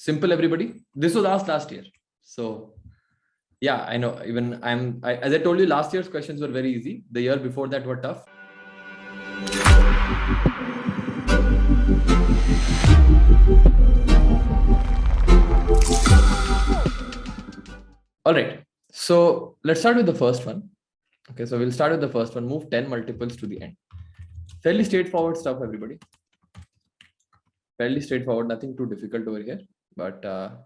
Simple, everybody. This was asked last year. So yeah, I know. Even as I told you, last year's questions were very easy. The year before that were tough. All right. So let's start with the first one. Okay, so we'll start with the first one. Move 10 multiples to the end. Fairly straightforward stuff, everybody. Fairly straightforward, nothing too difficult over here. But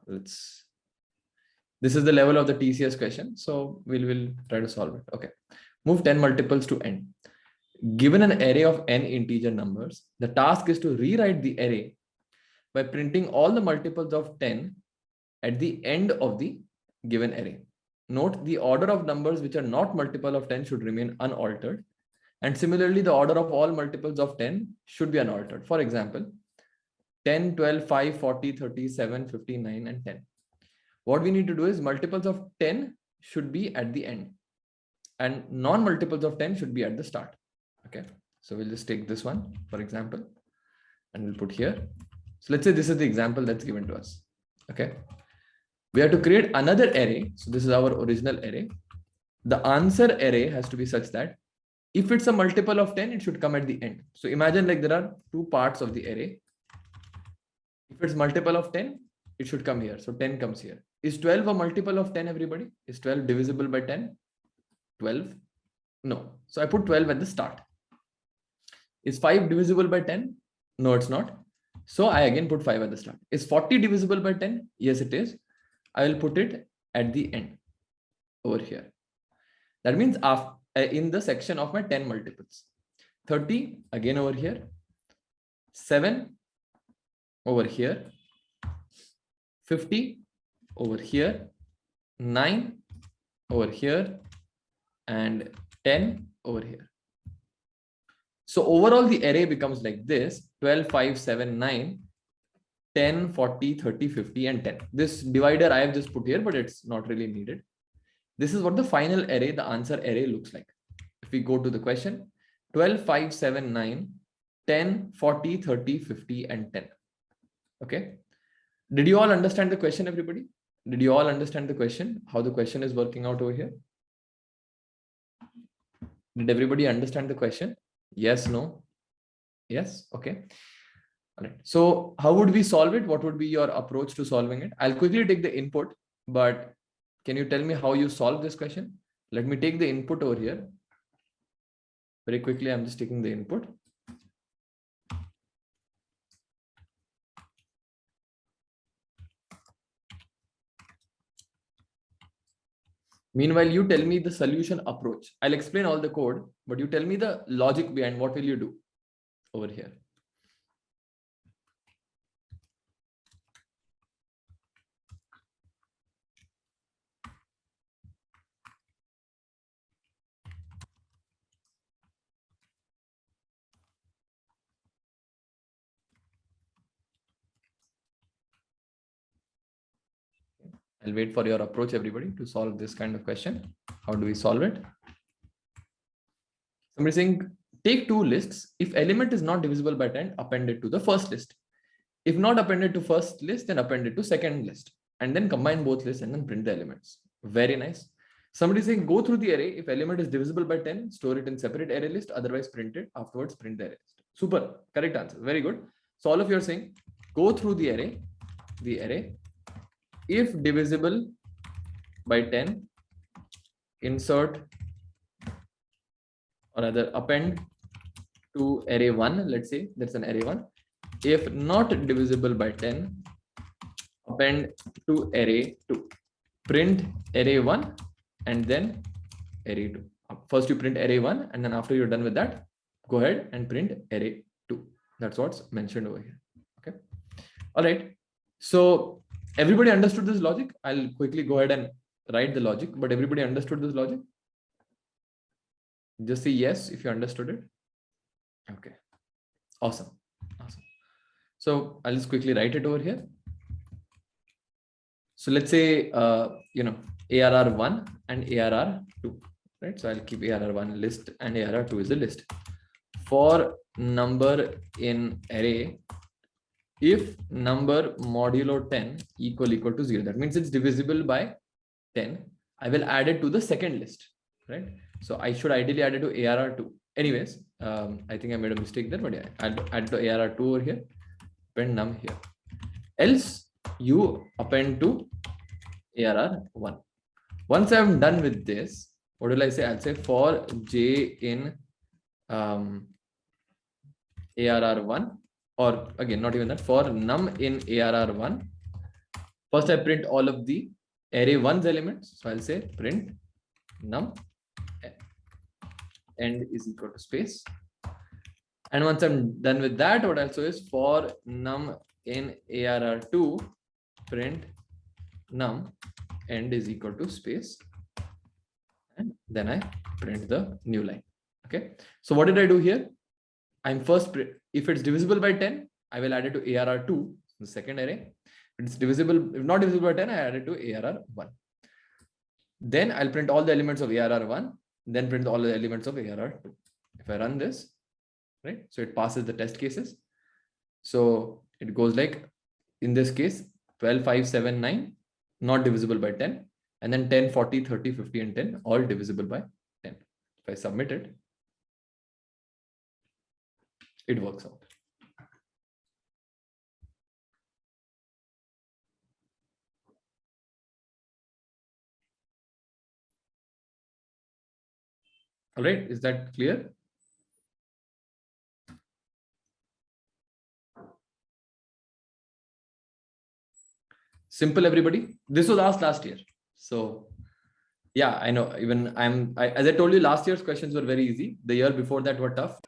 this is the level of the TCS question. So we'll try to solve it. Okay. Move 10 multiples to end. Given an array of n integer numbers, the task is to rewrite the array by printing all the multiples of 10 at the end of the given array. Note the order of numbers which are not multiple of 10 should remain unaltered. And similarly, the order of all multiples of 10 should be unaltered. For example, 10, 12, 5, 40, 30, 7, 59, and 10. What we need to do is multiples of 10 should be at the end and non-multiples of 10 should be at the start. Okay, so we'll just take this one, for example, and we'll put here. So let's say this is the example that's given to us. Okay, we have to create another array. So this is our original array. The answer array has to be such that if it's a multiple of 10, it should come at the end. So imagine like there are two parts of the array. If it's multiple of 10, it should come here. So 10 comes here. Is 12 a multiple of 10, everybody? Is 12 divisible by 10? 12? No. So I put 12 at the start. Is 5 divisible by 10? No, it's not. So I again put 5 at the start. Is 40 divisible by 10? Yes, it is. I will put it at the end over here. That means in the section of my 10 multiples. 30 again over here. 7 over here. 50 over here. 9 over here. And 10 over here. So overall, the array becomes like this: 12, 5, 7, 9, 10, 40, 30, 50, and 10. This divider I have just put here, but it's not really needed. This is what the final array, the answer array, looks like. If we go to the question, 12, 5, 7, 9, 10, 40, 30, 50, and 10. Okay. Did you all understand the question, everybody? Did you all understand the question? How the question is working out over here? Did everybody understand the question? Yes, no? Yes? Okay. All right. So how would we solve it? What would be your approach to solving it? I'll quickly take the input, but can you tell me how you solve this question? Let me take the input over here. Very quickly, I'm just taking the input. Meanwhile, you tell me the solution approach. I'll explain all the code, but you tell me the logic behind what will you do over here. I'll wait for your approach, everybody, to solve this kind of question. How do we solve it? Somebody saying, take two lists. If element is not divisible by 10, append it to the first list. If not appended to first list, then append it to second list. And then combine both lists and then print the elements. Very nice. Somebody saying, go through the array. If element is divisible by 10, store it in separate array list. Otherwise, print it. Afterwards, print the array list. Super. Correct answer. Very good. So all of you are saying, go through the array. If divisible by 10, insert or rather append to array 1. Let's say that's an array 1. If not divisible by 10, append to array 2. Print array 1 and then array 2. First you print array 1 and then after you're done with that, go ahead and print array 2. That's what's mentioned over here. Okay. All right. So everybody understood this logic? I'll quickly go ahead and write the logic, but everybody understood this logic? Just say yes if you understood it. Okay. Awesome. Awesome. So I'll just quickly write it over here. So let's say, ARR 1 and ARR 2, right? So I'll keep ARR 1 list and ARR 2 is a list. For number in array if number modulo 10 equal to 0, that means it's divisible by 10, I will add it to the second list, right? So I should ideally add it to ARR2. Anyways, I think I made a mistake there, but yeah, add to ARR2 over here, append num here. Else you append to ARR1. Once I'm done with this, what will I say? I'll say for j in ARR1, or again, not even that, for num in ARR1. First, I print all of the array 1's elements. So I'll say print num end is equal to space. And once I'm done with that, what also is for num in ARR2, print num end is equal to space. And then I print the new line. Okay. So what did I do here? I'm first, if it's divisible by 10, I will add it to ARR2, the second array. If it's divisible, if not divisible by 10, I add it to ARR1. Then I'll print all the elements of ARR1, then print all the elements of ARR2. If I run this, right? So it passes the test cases. So it goes like, in this case, 12, 5, 7, 9, not divisible by 10. And then 10, 40, 30, 50, and 10, all divisible by 10. If I submit it, it works out. All right, is that clear? Simple, everybody. This was asked last year. So yeah, I know, even as I told you, last year's questions were very easy. The year before that were tough.